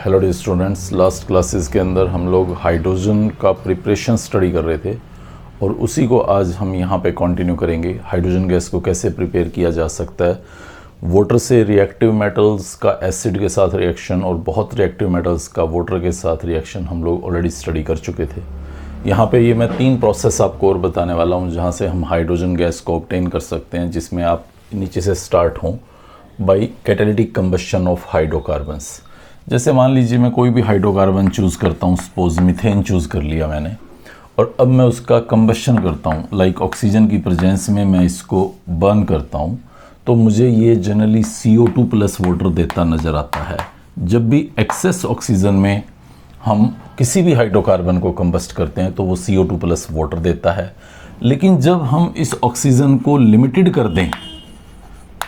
Hello dear students, last classes के अंदर हम लोग हाइड्रोजन का प्रिपरेशन स्टडी कर रहे थे और उसी को आज हम यहाँ पे कंटिन्यू करेंगे। हाइड्रोजन गैस को कैसे प्रिपेयर किया जा सकता है, वाटर से रिएक्टिव मेटल्स का एसिड के साथ रिएक्शन और बहुत रिएक्टिव मेटल्स का वाटर के साथ रिएक्शन हम लोग ऑलरेडी स्टडी कर चुके थे। यहाँ पे ये मैं 3 प्रोसेस आपको और बताने वाला हूँ जहाँ से हम हाइड्रोजन गैस को ऑब्टेन कर सकते हैं, जिसमें आप नीचे से स्टार्ट हों by catalytic combustion of hydrocarbons. जैसे मान लीजिए मैं कोई भी हाइड्रोकार्बन चूज़ करता हूँ, सपोज मीथेन चूज़ कर लिया मैंने, और अब मैं उसका कंबशन करता हूँ, लाइक ऑक्सीजन की प्रेजेंस में मैं इसको बर्न करता हूँ, तो मुझे ये जनरली CO2 प्लस वाटर देता नज़र आता है। जब भी एक्सेस ऑक्सीजन में हम किसी भी हाइड्रोकार्बन को कंबस्ट करते हैं तो वो CO2 प्लस वाटर देता है, लेकिन जब हम इस ऑक्सीजन को लिमिटेड कर दें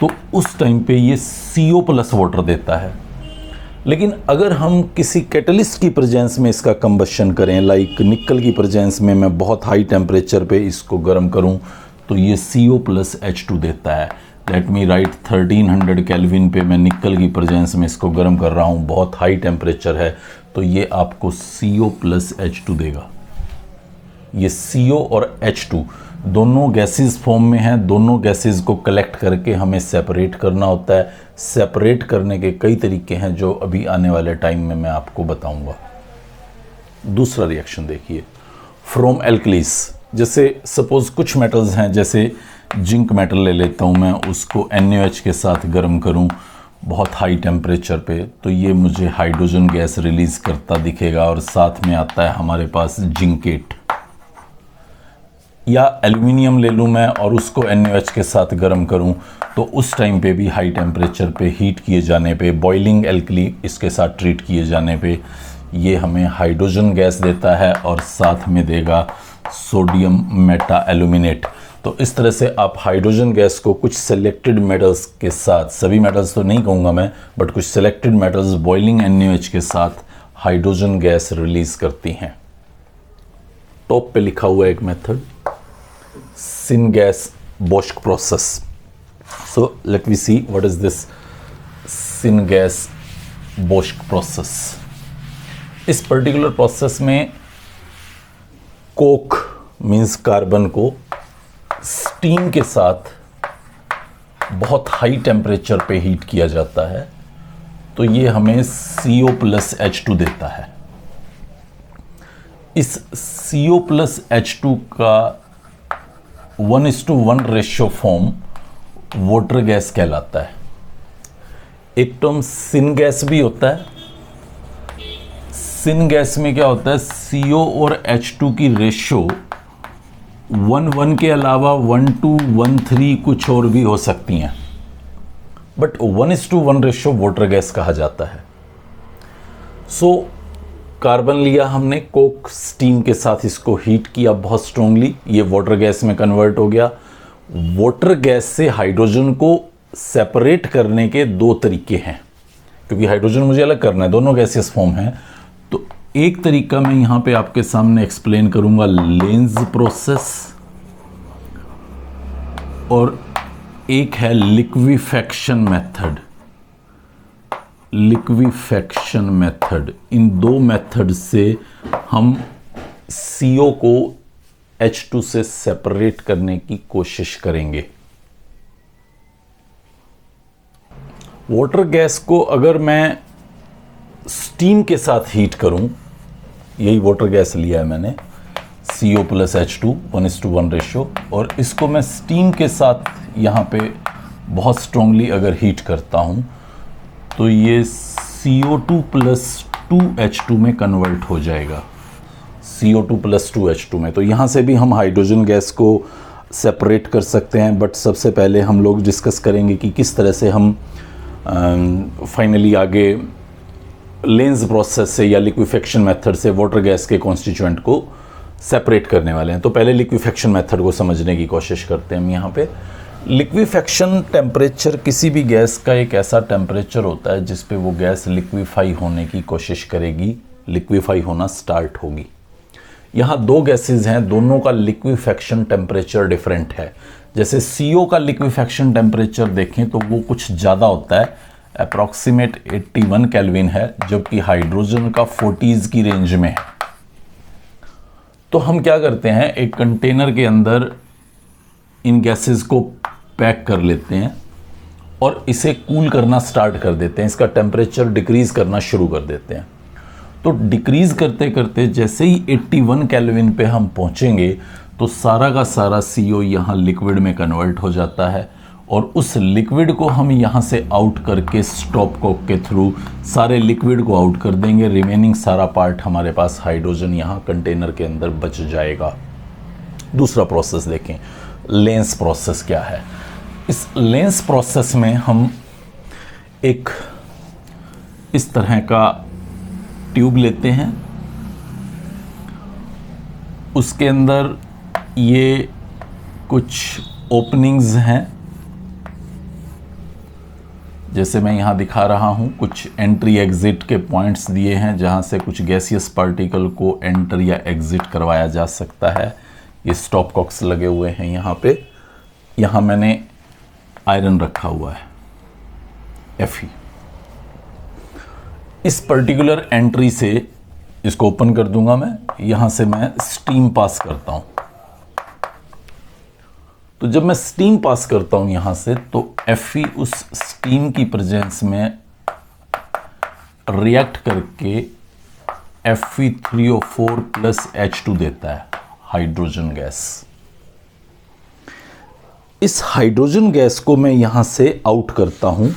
तो उस टाइम पे ये CO प्लस वाटर देता है। लेकिन अगर हम किसी कैटलिस्ट की प्रेजेंस में इसका कंबशन करें, लाइक निकल की प्रेजेंस में मैं बहुत हाई टेम्परेचर पे इसको गर्म करूं, तो ये CO प्लस H2 देता है। लेट मी राइट 1300 केल्विन पे मैं निकल की प्रेजेंस में इसको गर्म कर रहा हूं, बहुत हाई टेम्परेचर है, तो ये आपको CO प्लस H2 देगा। ये CO और H2 दोनों गैसेस फॉर्म में हैं। दोनों गैसेस को कलेक्ट करके हमें सेपरेट करना होता है। सेपरेट करने के कई तरीके हैं जो अभी आने वाले टाइम में मैं आपको बताऊंगा। दूसरा रिएक्शन देखिए, फ्रॉम एल्कलीस। जैसे सपोज कुछ मेटल्स हैं, जैसे जिंक मेटल ले लेता हूं मैं, उसको NaOH के साथ गर्म करूं बहुत हाई टेम्परेचर पे, तो ये मुझे हाइड्रोजन गैस रिलीज़ करता दिखेगा और साथ में आता है हमारे पास जिंकेट। या एल्युमिनियम ले लूँ मैं और उसको NaOH के साथ गर्म करूँ, तो उस टाइम पे भी हाई टेम्परेचर पे हीट किए जाने पे, बॉइलिंग एल्कली इसके साथ ट्रीट किए जाने पे ये हमें हाइड्रोजन गैस देता है और साथ में देगा सोडियम मेटा एल्यूमिनेट। तो इस तरह से आप हाइड्रोजन गैस को कुछ सेलेक्टेड मेटल्स के साथ, सभी मेटल्स तो नहीं कहूँगा मैं, बट कुछ सेलेक्टेड मेटल्स बॉइलिंग NaOH के साथ हाइड्रोजन गैस रिलीज़ करती हैं। टॉप पे लिखा हुआ एक method, syngas-Bosch process. So let me see what is this syngas-Bosch process. इस पर्टिकुलर प्रोसेस में कोक मीन्स कार्बन को स्टीम के साथ बहुत हाई टेम्परेचर पे हीट किया जाता है, तो ये हमें CO प्लस H2 देता है। इस CO प्लस H2 का 1:1 रेशियो फॉर्म वाटर गैस कहलाता है। एक टर्म सिन गैस भी होता है। सिन गैस में क्या होता है, CO और H2 की रेशियो 1:1 के अलावा 1:2, 1:3 कुछ और भी हो सकती हैं, बट 1:1 रेशियो वाटर गैस कहा जाता है। सो कार्बन लिया हमने, कोक स्टीम के साथ इसको हीट किया बहुत स्ट्रांगली, ये वाटर गैस में कन्वर्ट हो गया। वाटर गैस से हाइड्रोजन को सेपरेट करने के 2 तरीके हैं, क्योंकि हाइड्रोजन मुझे अलग करना है, दोनों गैसेस फॉर्म हैं। तो एक तरीका मैं यहाँ पे आपके सामने एक्सप्लेन करूँगा, लेंज प्रोसेस, और एक है लिक्विफैक्शन मेथड। लिक्विफैक्शन मेथड, इन 2 मेथड से हम CO को H2 से सेपरेट करने की कोशिश करेंगे। वाटर गैस को अगर मैं स्टीम के साथ हीट करूं, यही वाटर गैस लिया है मैंने, CO प्लस H2 1:1 रेशियो, और इसको मैं स्टीम के साथ यहाँ पे बहुत स्ट्रांगली अगर हीट करता हूँ, तो ये CO2 प्लस 2H2 में कन्वर्ट हो जाएगा, CO2 प्लस 2H2 में। तो यहाँ से भी हम हाइड्रोजन गैस को सेपरेट कर सकते हैं, बट सबसे पहले हम लोग डिस्कस करेंगे कि किस तरह से हम फाइनली आगे लेंज प्रोसेस से या लिक्विफैक्शन मेथड से वाटर गैस के कॉन्स्टिट्यूएंट को सेपरेट करने वाले हैं। तो पहले लिक्विफैक्शन मेथड को समझने की कोशिश करते हैं हम यहाँ पे। लिक्विफैक्शन टेम्परेचर किसी भी गैस का एक ऐसा टेम्परेचर होता है जिस पे वो गैस लिक्विफाई होने की कोशिश करेगी, लिक्विफाई होना स्टार्ट होगी। यहाँ 2 गैसेस हैं, दोनों का लिक्विफैक्शन टेम्परेचर डिफरेंट है। जैसे CO का लिक्विफैक्शन टेम्परेचर देखें तो वो कुछ ज़्यादा होता है, अप्रॉक्सीमेट 81 केल्विन है, जबकि हाइड्रोजन का 40s की रेंज में है। तो हम क्या करते हैं, एक कंटेनर के अंदर इन गैसेस को पैक कर लेते हैं और इसे कूल करना स्टार्ट कर देते हैं, इसका टेम्परेचर डिक्रीज करना शुरू कर देते हैं। तो डिक्रीज करते करते जैसे ही 81 केल्विन पे हम पहुंचेंगे तो सारा का सारा CO यहाँ लिक्विड में कन्वर्ट हो जाता है और उस लिक्विड को हम यहाँ से आउट करके स्टॉप कॉक के थ्रू सारे लिक्विड को आउट कर देंगे। रिमेनिंग सारा पार्ट हमारे पास हाइड्रोजन यहाँ कंटेनर के अंदर बच जाएगा। दूसरा प्रोसेस देखें, लेंस प्रोसेस क्या है। इस लेंस प्रोसेस में हम एक इस तरह का ट्यूब लेते हैं, उसके अंदर ये कुछ ओपनिंग्स हैं, जैसे मैं यहाँ दिखा रहा हूँ, कुछ एंट्री एग्जिट के पॉइंट्स दिए हैं जहाँ से कुछ गैसियस पार्टिकल को एंटर या एग्जिट करवाया जा सकता है। ये स्टॉप कॉक्स लगे हुए हैं यहाँ पे। यहाँ मैंने आयरन रखा हुआ है Fe। इस पर्टिकुलर एंट्री से इसको ओपन कर दूंगा मैं, यहाँ से मैं स्टीम पास करता हूँ। तो जब मैं स्टीम पास करता हूं यहां से, तो Fe उस स्टीम की प्रेजेंस में रिएक्ट करके Fe3O4 प्लस H2 देता है, हाइड्रोजन गैस। इस हाइड्रोजन गैस को मैं यहां से आउट करता हूं।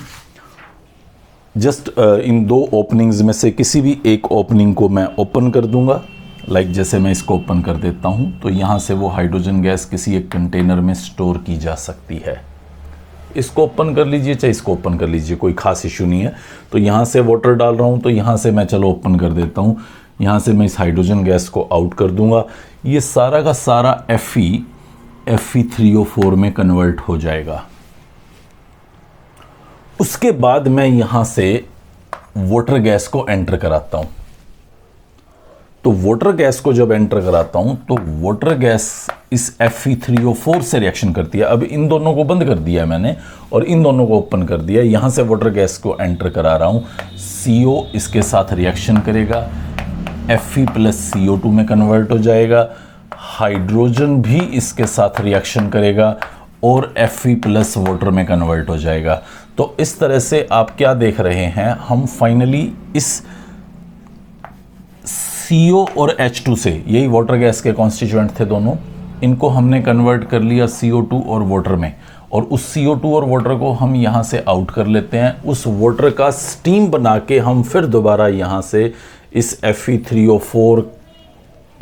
जस्ट इन दो ओपनिंग्स में से किसी भी एक ओपनिंग को मैं ओपन कर दूंगा। जैसे मैं इसको ओपन कर देता हूं तो यहां से वो हाइड्रोजन गैस किसी एक कंटेनर में स्टोर की जा सकती है। इसको ओपन कर लीजिए चाहे इसको ओपन कर लीजिए, कोई खास इशू नहीं है। तो यहां से वाटर डाल रहा हूं तो यहां से मैं चलो ओपन कर देता हूं, यहां से मैं इस हाइड्रोजन गैस को आउट कर दूंगा। ये सारा का सारा Fe3O4 में कन्वर्ट हो जाएगा। उसके बाद मैं यहां से वाटर गैस को एंटर कराता हूं। तो वाटर गैस को जब एंटर कराता हूं तो वाटर गैस इस Fe3O4 से रिएक्शन करती है। अब इन दोनों को बंद कर दिया मैंने और इन दोनों को ओपन कर दिया। यहां से वाटर गैस को एंटर करा रहा हूं। CO इसके साथ रिएक्शन करेगा, Fe प्लस CO2 में कन्वर्ट हो जाएगा। हाइड्रोजन भी इसके साथ रिएक्शन करेगा और Fe प्लस वाटर में कन्वर्ट हो जाएगा। तो इस तरह से आप क्या देख रहे हैं, हम फाइनली इस CO और H2 से, यही वाटर गैस के कॉन्स्टिट्यूएंट थे दोनों, इनको हमने कन्वर्ट कर लिया CO2 और वाटर में, और उस CO2 और वाटर को हम यहाँ से आउट कर लेते हैं। उस वाटर का स्टीम बना के हम फिर दोबारा यहाँ से इस Fe3O4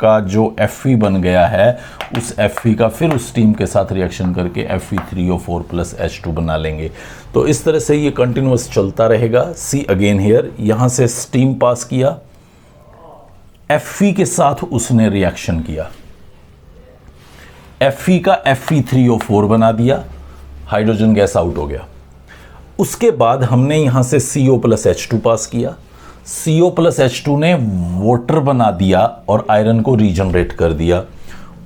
का जो Fe बन गया है, उस Fe का फिर उस स्टीम के साथ रिएक्शन करके Fe3O4 प्लस H2 बना लेंगे। तो इस तरह से ये कंटिन्यूअस चलता रहेगा। सी अगेन हियर, यहाँ से स्टीम पास किया, Fe के साथ उसने रिएक्शन किया, Fe का Fe3O4 बना दिया, हाइड्रोजन गैस आउट हो गया। उसके बाद हमने यहां से CO प्लस H2 पास किया, CO प्लस H2 ने वाटर बना दिया और आयरन को रीजनरेट कर दिया।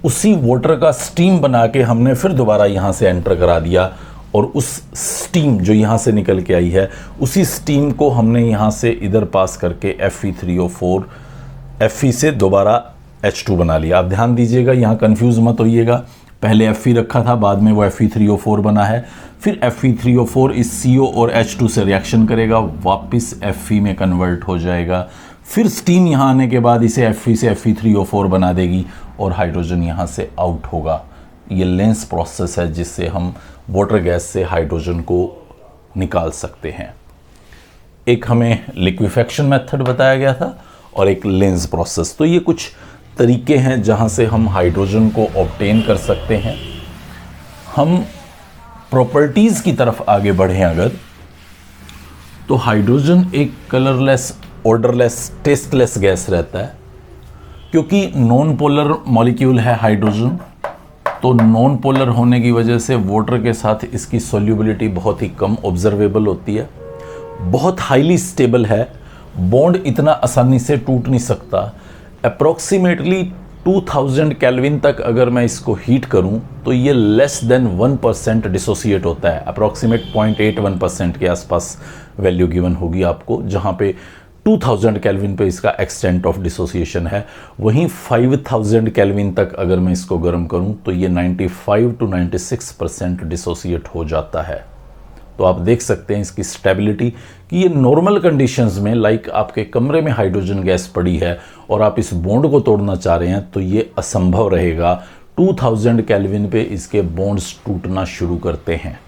उसी वाटर का स्टीम बना के हमने फिर दोबारा यहां से एंटर करा दिया और उस स्टीम जो यहां से निकल के आई है, उसी स्टीम को हमने यहां से इधर पास करके Fe3O4 Fe से दोबारा H2 बना लिया। आप ध्यान दीजिएगा, यहाँ कंफ्यूज मत होइएगा, पहले Fe रखा था, बाद में वो Fe3O4 बना है। फिर Fe3O4 इस CO और H2 से रिएक्शन करेगा, वापस Fe में कन्वर्ट हो जाएगा। फिर स्टीम यहाँ आने के बाद इसे Fe से Fe3O4 बना देगी और हाइड्रोजन यहाँ से आउट होगा। ये लेंस प्रोसेस है जिससे हम वाटर गैस से हाइड्रोजन को निकाल सकते हैं। एक हमें लिक्विफेक्शन मेथड बताया गया था और एक लेंस प्रोसेस। तो ये कुछ तरीके हैं जहां से हम हाइड्रोजन को ऑब्टेन कर सकते हैं। हम प्रॉपर्टीज़ की तरफ आगे बढ़ें अगर, तो हाइड्रोजन एक कलरलेस, ऑर्डरलेस, टेस्टलेस गैस रहता है। क्योंकि नॉन पोलर मॉलिक्यूल है हाइड्रोजन, तो नॉन पोलर होने की वजह से वाटर के साथ इसकी सॉल्युबिलिटी बहुत ही कम ऑब्जर्वेबल होती है। बहुत हाईली स्टेबल है, बॉन्ड इतना आसानी से टूट नहीं सकता। अप्रॉक्सीमेटली 2000 केल्विन तक अगर मैं इसको हीट करूं तो ये लेस देन 1% डिसोसिएट होता है। अप्रॉक्सीमेट 0.81% के आसपास वैल्यू गिवन होगी आपको, जहां पे 2000 केल्विन पे इसका एक्सटेंट ऑफ डिसोसिएशन है। वहीं 5000 केल्विन तक अगर मैं इसको गर्म करूं तो ये 95 to 96% डिसोसिएट हो जाता है। तो आप देख सकते हैं इसकी स्टेबिलिटी कि ये नॉर्मल कंडीशंस में, लाइक आपके कमरे में हाइड्रोजन गैस पड़ी है और आप इस बॉन्ड को तोड़ना चाह रहे हैं तो ये असंभव रहेगा। 2000 केल्विन पे इसके बॉन्ड्स टूटना शुरू करते हैं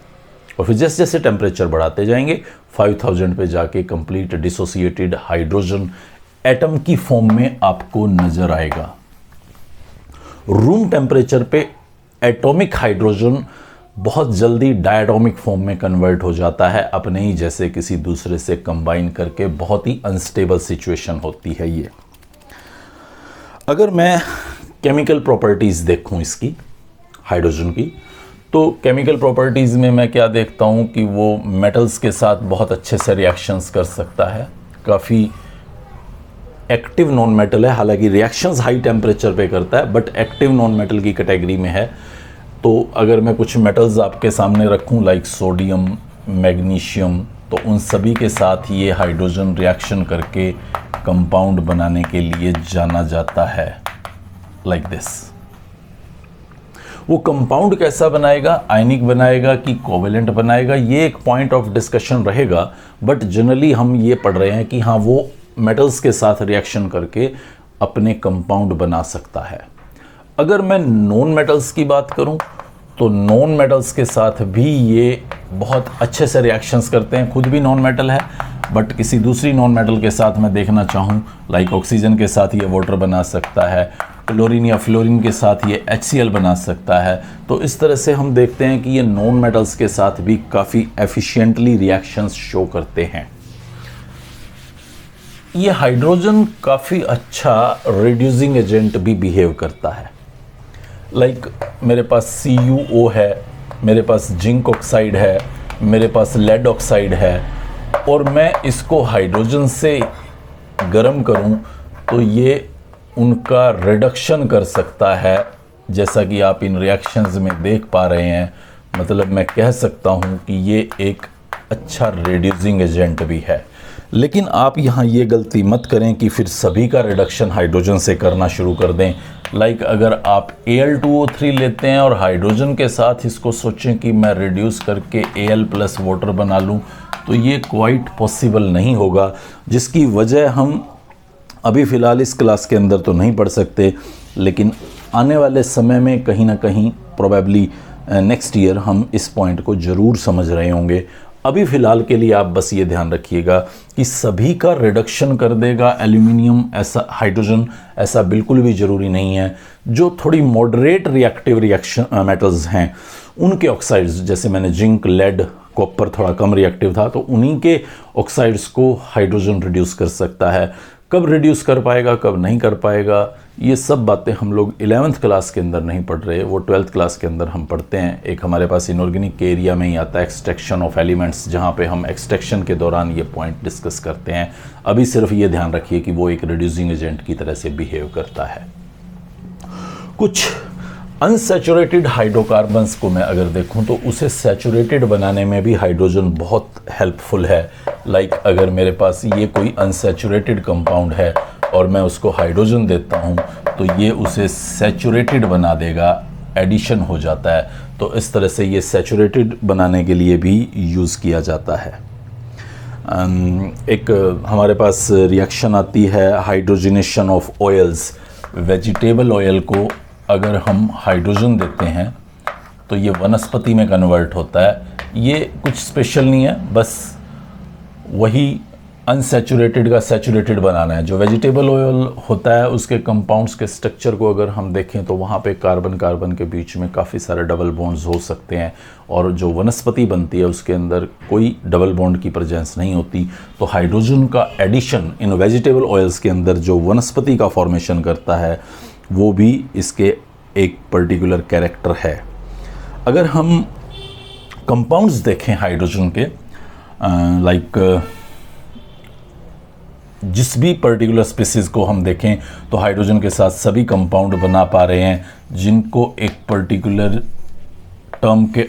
और फिर जैसे जैसे टेम्परेचर बढ़ाते जाएंगे 5000 पे जाके कंप्लीट डिसोसिएटेड हाइड्रोजन एटम की फॉर्म में आपको नजर आएगा। रूम टेम्परेचर पे एटॉमिक हाइड्रोजन बहुत जल्दी डायटोमिक फॉर्म में कन्वर्ट हो जाता है, अपने ही जैसे किसी दूसरे से कंबाइन करके। बहुत ही अनस्टेबल सिचुएशन होती है ये। अगर मैं केमिकल प्रॉपर्टीज देखूं इसकी हाइड्रोजन की, तो केमिकल प्रॉपर्टीज में मैं क्या देखता हूं कि वो मेटल्स के साथ बहुत अच्छे से रिएक्शंस कर सकता है। काफ़ी एक्टिव नॉन मेटल है, हालांकि रिएक्शंस हाई टेम्परेचर पे करता है बट एक्टिव नॉन मेटल की कैटेगरी में है। तो अगर मैं कुछ मेटल्स आपके सामने रखूं लाइक सोडियम, मैग्नीशियम, तो उन सभी के साथ ये हाइड्रोजन रिएक्शन करके कंपाउंड बनाने के लिए जाना जाता है लाइक दिस। वो कंपाउंड कैसा बनाएगा, आयनिक बनाएगा कि कोवेलेंट बनाएगा, ये एक पॉइंट ऑफ डिस्कशन रहेगा। बट जनरली हम ये पढ़ रहे हैं कि हाँ, वो मेटल्स के साथ रिएक्शन करके अपने कंपाउंड बना सकता है। अगर मैं नॉन मेटल्स की बात करूं तो नॉन मेटल्स के साथ भी ये बहुत अच्छे से रिएक्शंस करते हैं। खुद भी नॉन मेटल है बट किसी दूसरी नॉन मेटल के साथ मैं देखना चाहूँ, लाइक ऑक्सीजन के साथ ये वाटर बना सकता है, क्लोरीन या फ्लोरीन के साथ ये HCl बना सकता है। तो इस तरह से हम देखते हैं कि ये नॉन मेटल्स के साथ भी काफ़ी एफिशिएंटली रिएक्शंस शो करते हैं। ये हाइड्रोजन काफ़ी अच्छा रिड्यूसिंग एजेंट भी बिहेव करता है। लाइक मेरे पास CuO है, मेरे पास जिंक ऑक्साइड है, मेरे पास लेड ऑक्साइड है और मैं इसको हाइड्रोजन से गर्म करूं तो ये उनका रिडक्शन कर सकता है, जैसा कि आप इन रिएक्शंस में देख पा रहे हैं। मतलब मैं कह सकता हूं कि ये एक अच्छा रिड्यूसिंग एजेंट भी है। लेकिन आप यहाँ ये गलती मत करें कि फिर सभी का रिडक्शन हाइड्रोजन से करना शुरू कर दें। लाइक अगर आप Al2O3 लेते हैं और हाइड्रोजन के साथ इसको सोचें कि मैं रिड्यूस करके Al प्लस वाटर बना लूँ, तो ये क्वाइट पॉसिबल नहीं होगा, जिसकी वजह हम अभी फ़िलहाल इस क्लास के अंदर तो नहीं पढ़ सकते, लेकिन आने वाले समय में कहीं ना कहीं प्रोबेबली नेक्स्ट ईयर हम इस पॉइंट को ज़रूर समझ रहे होंगे। अभी फ़िलहाल के लिए आप बस ये ध्यान रखिएगा कि सभी का रिडक्शन कर देगा एल्यूमिनियम, ऐसा हाइड्रोजन ऐसा बिल्कुल भी ज़रूरी नहीं है। जो थोड़ी मॉडरेट रिएक्टिव रिएक्शन मेटल्स हैं उनके ऑक्साइड्स, जैसे मैंने जिंक, लेड, कॉपर थोड़ा कम रिएक्टिव था, तो उन्हीं के ऑक्साइड्स को हाइड्रोजन रिड्यूस कर सकता है। कब रिड्यूस कर पाएगा, कब नहीं कर पाएगा, ये सब बातें हम लोग 11th क्लास के अंदर नहीं पढ़ रहे, वो 12th क्लास के अंदर हम पढ़ते हैं। एक हमारे पास इनऑर्गेनिक के एरिया में ही आता है एक्सट्रैक्शन ऑफ एलिमेंट्स, जहाँ पे हम एक्सट्रैक्शन के दौरान ये पॉइंट डिस्कस करते हैं। अभी सिर्फ ये ध्यान रखिए कि वो एक रिड्यूसिंग एजेंट की तरह से बिहेव करता है। कुछ अनसैचुरेटेड हाइड्रोकार्बन्स को मैं अगर देखूं तो उसे सैचुरेटेड बनाने में भी हाइड्रोजन बहुत हेल्पफुल है। लाइक अगर मेरे पास ये कोई अनसैचुरेटेड कंपाउंड है और मैं उसको हाइड्रोजन देता हूं तो ये उसे सैचुरेटेड बना देगा, एडिशन हो जाता है। तो इस तरह से ये सैचुरेटेड बनाने के लिए भी यूज़ किया जाता है। एक हमारे पास रिएक्शन आती है hydrogenation of oils. Vegetable oil को अगर हम हाइड्रोजन देते हैं तो ये वनस्पति में कन्वर्ट होता है। ये कुछ स्पेशल नहीं है, बस वही अनसैचुरेटेड का सैचुरेटेड बनाना है। जो वेजिटेबल ऑयल होता है उसके कंपाउंड्स के स्ट्रक्चर को अगर हम देखें तो वहाँ पे कार्बन कार्बन के बीच में काफ़ी सारे डबल बॉन्ड्स हो सकते हैं, और जो वनस्पति बनती है उसके अंदर कोई डबल बॉन्ड की प्रेजेंस नहीं होती। तो हाइड्रोजन का एडिशन इन वेजिटेबल ऑयल्स के अंदर जो वनस्पति का फॉर्मेशन करता है वो भी इसके एक पर्टिकुलर कैरेक्टर है। अगर हम कंपाउंड्स देखें हाइड्रोजन के, लाइक जिस भी पर्टिकुलर स्पीसीज को हम देखें तो हाइड्रोजन के साथ सभी कंपाउंड बना पा रहे हैं जिनको एक पर्टिकुलर टर्म के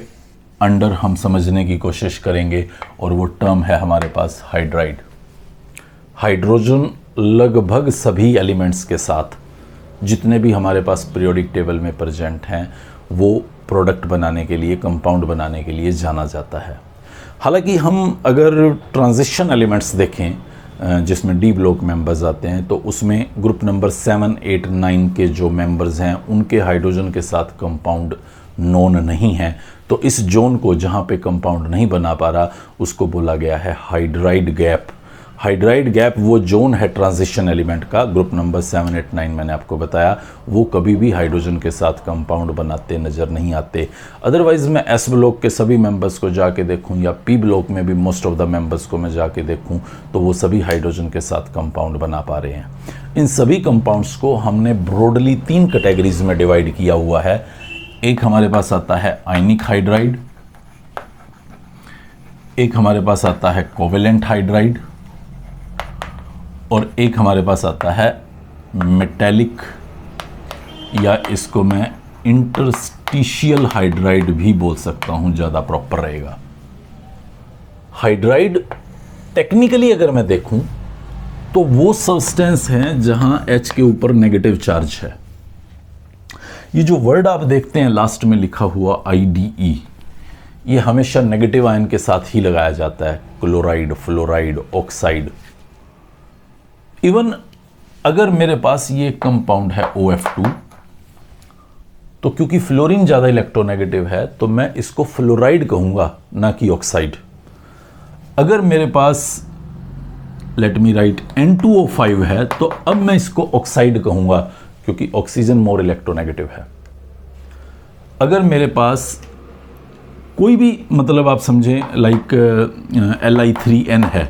अंडर हम समझने की कोशिश करेंगे, और वो टर्म है हमारे पास हाइड्राइड। हाइड्रोजन लगभग सभी एलिमेंट्स के साथ जितने भी हमारे पास पीरियोडिक टेबल में प्रेजेंट हैं वो प्रोडक्ट बनाने के लिए, कंपाउंड बनाने के लिए जाना जाता है। हालांकि हम अगर ट्रांजिशन एलिमेंट्स देखें जिसमें डी ब्लॉक मेंबर्स आते हैं, तो उसमें ग्रुप नंबर 7, 8, 9 के जो मेंबर्स हैं उनके हाइड्रोजन के साथ कंपाउंड नोन नहीं है। तो इस जोन को जहाँ पे कंपाउंड नहीं बना पा रहा उसको बोला गया है हाइड्राइड गैप। हाइड्राइड गैप वो जोन है ट्रांजिशन एलिमेंट का, ग्रुप नंबर 7, 8, 9 मैंने आपको बताया, वो कभी भी हाइड्रोजन के साथ कंपाउंड बनाते नज़र नहीं आते। अदरवाइज़ मैं एस ब्लॉक के सभी मेंबर्स को जाके देखूं या पी ब्लॉक में भी मोस्ट ऑफ द मेंबर्स को मैं जाके देखूं तो वो सभी हाइड्रोजन के साथ कंपाउंड बना पा रहे हैं। इन सभी कंपाउंड्स को हमने ब्रॉडली 3 कैटेगरीज में डिवाइड किया हुआ है। एक हमारे पास आता है आयनिक हाइड्राइड, एक हमारे पास आता है कोवेलेंट हाइड्राइड, और एक हमारे पास आता है मेटेलिक, या इसको मैं इंटरस्टिशियल हाइड्राइड भी बोल सकता हूं, ज़्यादा प्रॉपर रहेगा। हाइड्राइड टेक्निकली अगर मैं देखूं तो वो सब्सटेंस है जहां H के ऊपर नेगेटिव चार्ज है। ये जो वर्ड आप देखते हैं लास्ट में लिखा हुआ IDE, ये हमेशा नेगेटिव आयन के साथ ही लगाया जाता है, क्लोराइड, फ्लोराइड, ऑक्साइड। इवन अगर मेरे पास ये कंपाउंड है OF2, तो क्योंकि फ्लोरीन ज़्यादा इलेक्ट्रोनेगेटिव है तो मैं इसको फ्लोराइड कहूँगा, ना कि ऑक्साइड। अगर मेरे पास लेट मी राइट N2O5 है तो अब मैं इसको ऑक्साइड कहूँगा क्योंकि ऑक्सीजन मोर इलेक्ट्रोनेगेटिव है। अगर मेरे पास कोई भी मतलब आप समझें लाइक Li3N है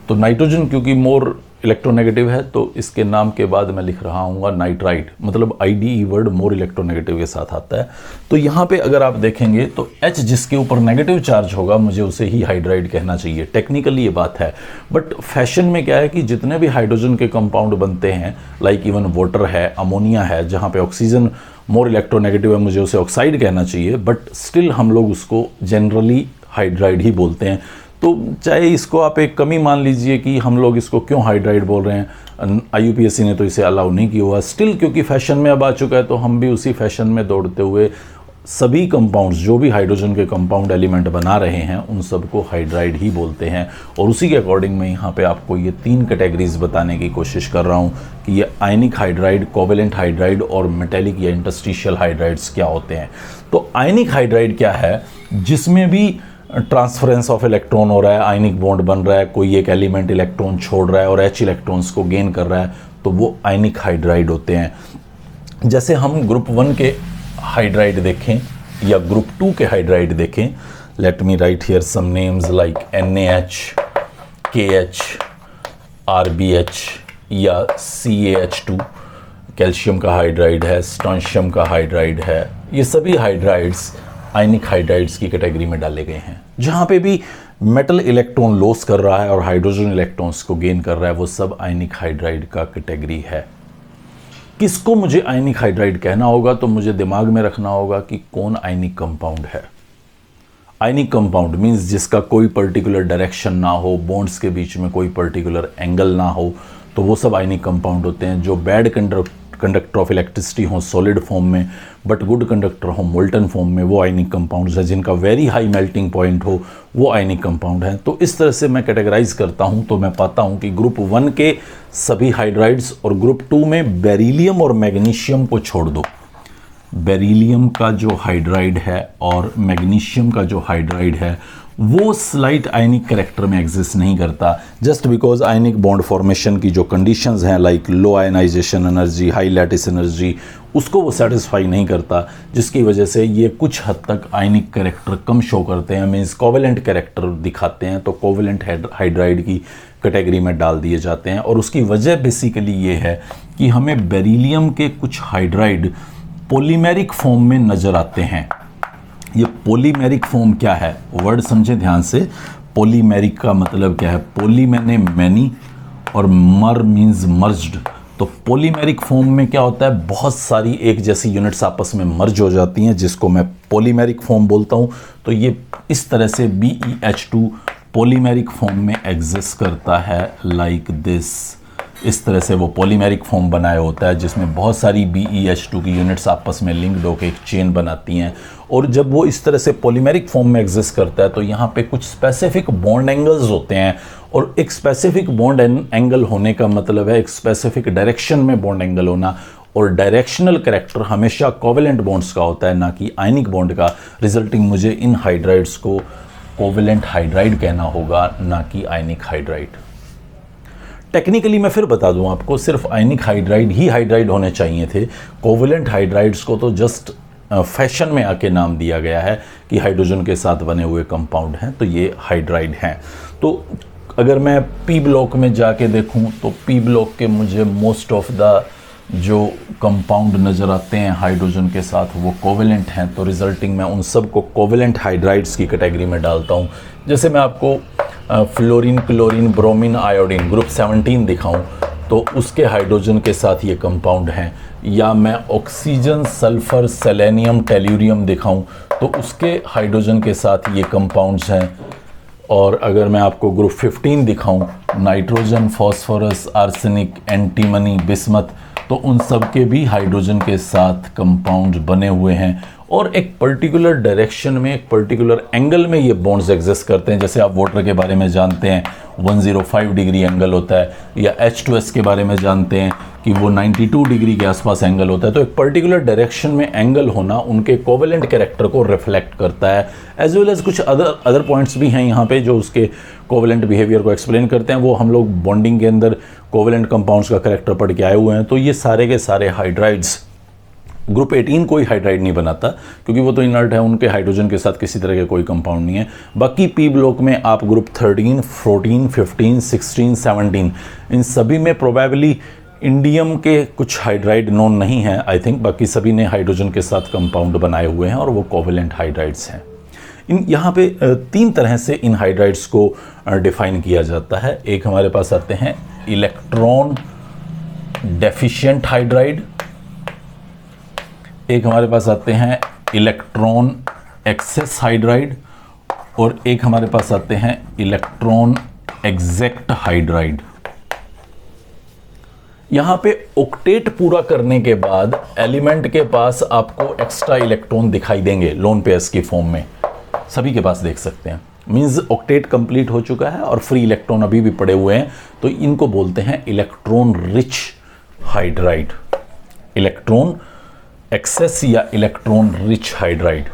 तो नाइट्रोजन क्योंकि मोर इलेक्ट्रोनेगेटिव है तो इसके नाम के बाद मैं लिख रहा हूँ नाइट्राइड, मतलब IDE वर्ड मोर इलेक्ट्रोनेगेटिव के साथ आता है। तो यहाँ पे अगर आप देखेंगे तो H जिसके ऊपर नेगेटिव चार्ज होगा मुझे उसे ही हाइड्राइड कहना चाहिए। टेक्निकली ये बात है, बट फैशन में क्या है कि जितने भी हाइड्रोजन के कंपाउंड बनते हैं लाइक इवन वाटर है, अमोनिया है, जहाँ पे ऑक्सीजन मोर इलेक्ट्रोनेगेटिव है मुझे उसे ऑक्साइड कहना चाहिए, बट स्टिल हम लोग उसको जनरली हाइड्राइड ही बोलते हैं। तो चाहे इसको आप एक कमी मान लीजिए कि हम लोग इसको क्यों हाइड्राइड बोल रहे हैं, IUPAC ने तो इसे अलाउ नहीं किया हुआ, स्टिल क्योंकि फैशन में अब आ चुका है तो हम भी उसी फैशन में दौड़ते हुए सभी कंपाउंड्स जो भी हाइड्रोजन के कंपाउंड एलिमेंट बना रहे हैं उन सबको हाइड्राइड ही बोलते हैं। और उसी के अकॉर्डिंग मैं यहाँ पे आपको ये 3 कैटेगरीज बताने की कोशिश कर रहा हूँ कि ये आयनिक हाइड्राइड, कोवेलेंट हाइड्राइड और मेटेलिक या इंटरस्टिशियल हाइड्राइड्स क्या होते हैं। तो आयनिक हाइड्राइड क्या है, जिसमें भी ट्रांसफरेंस ऑफ इलेक्ट्रॉन हो रहा है, आयनिक बॉन्ड बन रहा है, कोई एक एलिमेंट इलेक्ट्रॉन छोड़ रहा है और H इलेक्ट्रॉन्स को गेन कर रहा है, तो वो आयनिक हाइड्राइड होते हैं। जैसे हम ग्रुप 1 के हाइड्राइड देखें या ग्रुप 2 के हाइड्राइड देखें, let me write here some names like NaH, KH, RBH या CaH2, कैल्शियम का हाइड्राइड है, स्ट्रोंशियम का हाइड्राइड है। ये सभी हाइड्राइड्स आयनिक हाइड्राइड्स की कैटेगरी में डाले गए हैं। जहाँ पे भी मेटल इलेक्ट्रॉन लॉस कर रहा है और हाइड्रोजन इलेक्ट्रॉन्स को गेन कर रहा है वो सब आयनिक हाइड्राइड का कैटेगरी है। किसको मुझे आयनिक हाइड्राइड कहना होगा तो मुझे दिमाग में रखना होगा कि कौन आयनिक कंपाउंड है। आयनिक कंपाउंड मीन्स जिसका कोई पर्टिकुलर डायरेक्शन ना हो, बॉन्ड्स के बीच में कोई पर्टिकुलर एंगल ना हो, तो वो सब आयनिक कंपाउंड होते हैं। जो बैड कंडक्टर ऑफ इलेक्ट्रिसिटी हो सॉलिड फॉर्म में बट गुड कंडक्टर हो मोल्टन फॉर्म में, वो आयनिक कंपाउंड्स है। जिनका वेरी हाई मेल्टिंग पॉइंट हो वो आयनिक कंपाउंड है। तो इस तरह से मैं कैटेगराइज करता हूं तो मैं पाता हूं कि ग्रुप 1 के सभी हाइड्राइड्स और ग्रुप 2 में बेरिलियम और मैग्नीशियम को छोड़ दो। बेरिलियम का जो हाइड्राइड है और मैग्नीशियम का जो हाइड्राइड है वो स्लाइट आयनिक कैरेक्टर में एग्जिस्ट नहीं करता, just because ionic bond formation की जो कंडीशंस हैं like low ionisation energy, high lattice energy, उसको वो सेटिस्फाई नहीं करता, जिसकी वजह से ये कुछ हद तक आयनिक कैरेक्टर कम शो करते हैं, मीन्स कोवेलेंट कैरेक्टर दिखाते हैं। तो कोवेलेंट हाइड्राइड की कैटेगरी में डाल दिए जाते हैं। और उसकी वजह बेसिकली ये है कि हमें बेरिलियम के कुछ हाइड्राइड पॉलीमेरिक फॉर्म में नज़र आते हैं। ये पॉलीमेरिक फॉर्म क्या है, वर्ड समझे ध्यान से। पॉलीमेरिक का मतलब क्या है, पॉली मैंने मैनी और मर मीन्स मर्ज्ड। तो पॉलीमेरिक फॉर्म में क्या होता है, बहुत सारी एक जैसी यूनिट्स आपस में मर्ज हो जाती हैं, जिसको मैं पॉलीमेरिक फॉर्म बोलता हूँ। तो ये इस तरह से BeH2 पॉलीमेरिक फॉर्म में एग्जिस्ट करता है लाइक दिस। इस तरह से वो पॉलीमेरिक फॉर्म बनाया होता है, जिसमें बहुत सारी BeH2 की यूनिट्स आपस में लिंक्ड होकर एक चेन बनाती हैं। और जब वो इस तरह से पॉलीमेरिक फॉर्म में एग्जिस्ट करता है तो यहाँ पे कुछ स्पेसिफिक बॉन्ड एंगल्स होते हैं, और एक स्पेसिफिक बॉन्ड एंगल होने का मतलब है एक स्पेसिफिक डायरेक्शन में बॉन्ड एंगल होना। और डायरेक्शनल कैरेक्टर हमेशा कोवेलेंट बॉन्ड्स का होता है, ना कि आयनिक बॉन्ड का, रिजल्टिंग मुझे इन हाइड्राइड्स को कोवेलेंट हाइड्राइड कहना होगा, ना कि आयनिक हाइड्राइड। टेक्निकली मैं फिर बता दूं आपको, सिर्फ आयनिक हाइड्राइड ही हाइड्राइड होने चाहिए थे। कोवेलेंट हाइड्राइड्स को तो जस्ट फैशन में आके नाम दिया गया है कि हाइड्रोजन के साथ बने हुए कंपाउंड हैं, तो ये हाइड्राइड हैं। तो अगर मैं P ब्लॉक में जाके देखूं तो P ब्लॉक के मुझे मोस्ट ऑफ द जो कंपाउंड नज़र आते हैं हाइड्रोजन के साथ वो कोवेलेंट हैं। तो रिजल्टिंग मैं उन सब को कोवेलेंट हाइड्राइड्स की कैटेगरी में डालता हूं। जैसे मैं आपको fluorine, chlorine, bromine, iodine group 17 दिखाऊं तो उसके हाइड्रोजन के साथ ये कंपाउंड हैं, या मैं ऑक्सीजन, सल्फर, सेलेनियम, टेल्यूरियम दिखाऊं तो उसके हाइड्रोजन के साथ ये कंपाउंड्स हैं। और अगर मैं आपको ग्रुप 15 दिखाऊं, nitrogen, phosphorus, arsenic, antimony, bismuth, तो उन सब के भी हाइड्रोजन के साथ कंपाउंड बने हुए हैं। और एक पर्टिकुलर डायरेक्शन में, एक पर्टिकुलर एंगल में ये बॉन्ड्स एग्जिस्ट करते हैं। जैसे आप वाटर के बारे में जानते हैं 105 डिग्री एंगल होता है, या H2S के बारे में जानते हैं कि वो 92 डिग्री के आसपास एंगल होता है। तो एक पर्टिकुलर डायरेक्शन में एंगल होना उनके कोवेलेंट कैरेक्टर को रिफ्लेक्ट करता है, एज वेल एज कुछ अदर पॉइंट्स भी हैं यहाँ पे जो उसके कोवेलेंट बिहेवियर को एक्सप्लेन करते हैं। वो हम लोग बॉन्डिंग के अंदर कोवेलेंट कंपाउंड्स का कैरेक्टर पढ़ के आए हुए हैं। तो ये सारे के सारे हाइड्राइड्स, ग्रुप 18 कोई हाइड्राइड नहीं बनाता क्योंकि वो तो इनर्ट है, उनके हाइड्रोजन के साथ किसी तरह के कोई कंपाउंड नहीं है। बाकी P ब्लॉक में आप ग्रुप 13, 14, 15, 16, 17 इन सभी में प्रोबेबली इंडियम के कुछ हाइड्राइड नोन नहीं है आई थिंक। बाकी सभी ने हाइड्रोजन के साथ कंपाउंड बनाए हुए हैं और वो कोवेलेंट हाइड्राइड्स हैं। इन यहाँ पे 3 तरह से इन हाइड्राइड्स को डिफाइन किया जाता है। एक हमारे पास आते हैं इलेक्ट्रॉन डेफिशिएंट हाइड्राइड, एक हमारे पास आते हैं इलेक्ट्रॉन एक्सेस हाइड्राइड, और एक हमारे पास आते हैं इलेक्ट्रॉन एग्जैक्ट हाइड्राइड। यहां पे ऑक्टेट पूरा करने के बाद एलिमेंट के पास आपको एक्स्ट्रा इलेक्ट्रॉन दिखाई देंगे लोन पेयर्स की फॉर्म में, सभी के पास देख सकते हैं। मींस ऑक्टेट कंप्लीट हो चुका है और फ्री इलेक्ट्रॉन अभी भी पड़े हुए हैं, तो इनको बोलते हैं electron rich hydride, electron excess या इलेक्ट्रॉन रिच हाइड्राइड।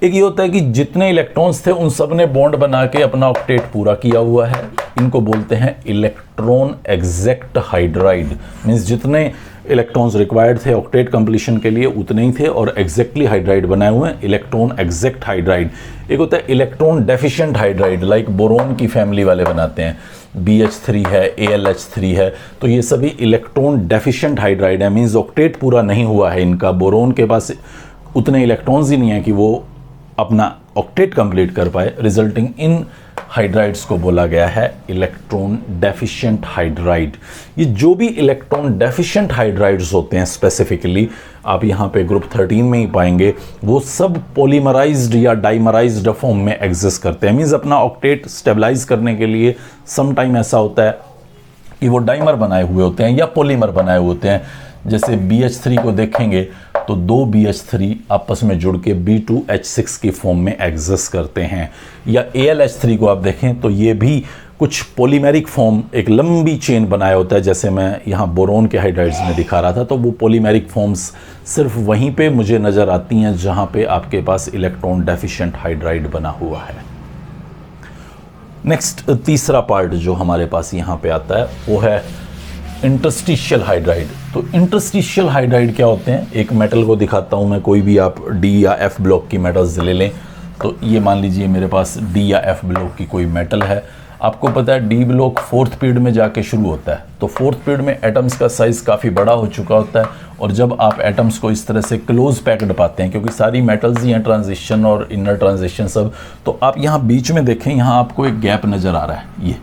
एक ये होता है कि जितने इलेक्ट्रॉन्स थे उन सब ने बॉन्ड बना के अपना ऑक्टेट पूरा किया हुआ है, इनको बोलते हैं इलेक्ट्रॉन एग्जैक्ट हाइड्राइड। मींस जितने इलेक्ट्रॉन्स रिक्वायर्ड थे ऑक्टेट कंप्लीशन के लिए उतने ही थे और एग्जैक्टली हाइड्राइड बनाए हुए हैं, इलेक्ट्रॉन एग्जैक्ट हाइड्राइड। एक होता है electron deficient hydride, like boron की फैमिली वाले बनाते हैं, BH3 है, AlH3 है, तो ये सभी इलेक्ट्रॉन डेफिशिएंट हाइड्राइड है। मींस ऑक्टेट पूरा नहीं हुआ है इनका, बोरोन के पास उतने इलेक्ट्रॉन्स ही नहीं है कि वो अपना ऑक्टेट कंप्लीट कर पाए, रिजल्टिंग इन हाइड्राइड्स को बोला गया है इलेक्ट्रॉन डेफिशिएंट हाइड्राइड। ये जो भी इलेक्ट्रॉन डेफिशिएंट हाइड्राइड्स होते हैं स्पेसिफिकली आप यहाँ पे ग्रुप 13 में ही पाएंगे, वो सब पॉलीमराइज्ड या डाइमराइज्ड फॉर्म में एग्जिस्ट करते हैं। मींस अपना ऑक्टेट स्टेबलाइज करने के लिए सम टाइम ऐसा होता है कि वो डाइमर बनाए हुए होते हैं या पॉलीमर बनाए हुए होते हैं। जैसे BH3 को देखेंगे तो 2 BH3 आपस में जुड़ के B2H6 की फॉर्म में एग्जिस्ट करते हैं, या AlH3 को आप देखें तो ये भी कुछ पॉलीमेरिक फॉर्म, एक लंबी चेन बनाया होता है, जैसे मैं यहाँ बोरोन के हाइड्राइड्स में दिखा रहा था। तो वो पॉलीमेरिक फॉर्म्स सिर्फ वहीं पे मुझे नज़र आती हैं जहाँ पे आपके पास इलेक्ट्रॉन डेफिशिएंट हाइड्राइड बना हुआ है। नेक्स्ट तीसरा पार्ट जो हमारे पास यहाँ पे आता है वो है इंटरस्टिशियल हाइड्राइड। तो इंटरस्टिशियल हाइड्राइड क्या होते हैं, एक मेटल को दिखाता हूँ मैं, कोई भी आप D या F ब्लॉक की मेटल्स ले लें। तो ये मान लीजिए मेरे पास D या F ब्लॉक की कोई मेटल है। आपको पता है D ब्लॉक 4th पीरियड में जाके शुरू होता है, तो 4th पीरियड में एटम्स का साइज़ काफ़ी बड़ा हो चुका होता है, और जब आप एटम्स को इस तरह से क्लोज पैक्ड पाते हैं, क्योंकि सारी मेटल्स ही हैं ट्रांजिशन और इनर ट्रांजिशन सब, तो आप यहाँ बीच में देखें, यहाँ आपको एक गैप नज़र आ रहा है, ये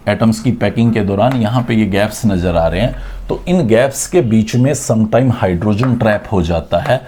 एटम्स की पैकिंग के दौरान यहाँ पे ये गैप्स नज़र आ रहे हैं, तो इन गैप्स के बीच में समटाइम हाइड्रोजन ट्रैप हो जाता है।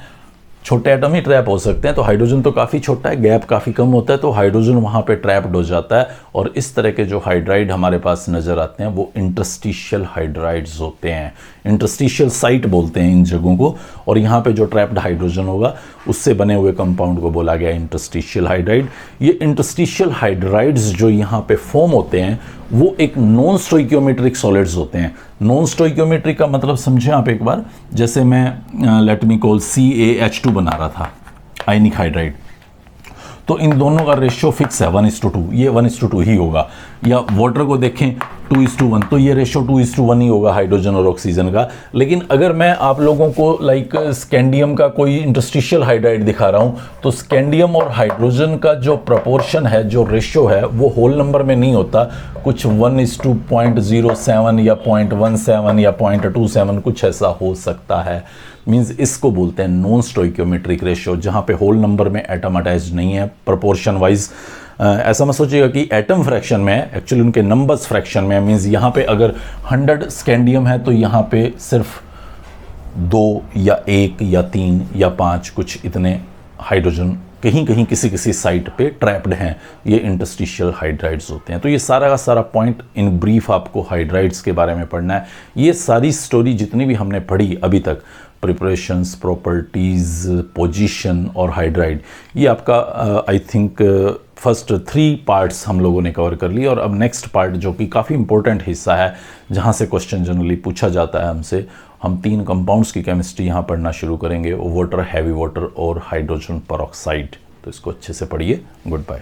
छोटे एटम ही ट्रैप हो सकते हैं, तो हाइड्रोजन तो काफ़ी छोटा है, गैप काफ़ी कम होता है, तो हाइड्रोजन वहाँ पे ट्रैप्ड हो जाता है। और इस तरह के जो हाइड्राइड हमारे पास नज़र आते हैं वो इंटरस्टिशियल हाइड्राइड्स होते हैं। इंटरस्टिशियल साइट बोलते हैं इन जगहों को। और यहाँ पे जो ट्रैप्ड हाइड्रोजन होगा उससे बने हुए कंपाउंड को बोला गया इंटरस्टिशियल हाइड्राइड। ये इंटरस्टिशियल हाइड्राइड्स जो यहाँ पे फॉर्म होते हैं वो एक नॉन स्टोइकियोमेट्रिक सॉलिड्स होते हैं। नॉन स्टोइकियोमेट्रिक का मतलब समझें आप एक बार, जैसे मैं लेट मी कॉल CaH2 बना रहा था, आयनिक हाइड्राइड, तो इन दोनों का रेशियो फिक्स है 1:2, ये 1:2 ही होगा। या वाटर को देखें 2:1, तो ये रेशियो 2:1 ही होगा हाइड्रोजन और ऑक्सीजन का। लेकिन अगर मैं आप लोगों को लाइक स्कैंडियम का कोई इंटरस्टिशियल हाइड्राइड दिखा रहा हूँ, तो स्कैंडियम और हाइड्रोजन का जो प्रपोर्शन है, जो रेशियो है, वो होल नंबर में नहीं होता, कुछ 1:0.07 या 0.17 या 0.27 कुछ ऐसा हो सकता है। मींस इसको बोलते हैं नॉन स्टोइकियोमेट्रिक रेशियो, जहाँ पे होल नंबर में एटम अटैच नहीं है प्रोपोर्शन वाइज। ऐसा मत सोचिएगा कि एटम फ्रैक्शन में है, एक्चुअली उनके नंबर्स फ्रैक्शन में है। मींस यहाँ पे अगर 100 स्कैंडियम है तो यहाँ पे सिर्फ 2 या 1 या 3 या 5 कुछ इतने हाइड्रोजन कहीं कहीं किसी किसी साइट पे ट्रैप्ड हैं। ये इंटरस्टिशियल हाइड्राइड्स होते हैं। तो ये सारा का सारा पॉइंट इन ब्रीफ आपको हाइड्राइड्स के बारे में पढ़ना है। ये सारी स्टोरी जितनी भी हमने पढ़ी अभी तक, प्रिपरेशंस, प्रॉपर्टीज़, पोजीशन और हाइड्राइड, ये आपका आई थिंक फर्स्ट 3 पार्ट्स हम लोगों ने कवर कर ली। और अब नेक्स्ट पार्ट जो कि काफ़ी इंपॉर्टेंट हिस्सा है, जहाँ से क्वेश्चन जनरली पूछा जाता है हमसे, हम 3 कंपाउंड्स की केमिस्ट्री यहाँ पढ़ना शुरू करेंगे, वाटर, हैवी वाटर और हाइड्रोजन पेरोक्साइड। तो इसको अच्छे से पढ़िए। Good bye.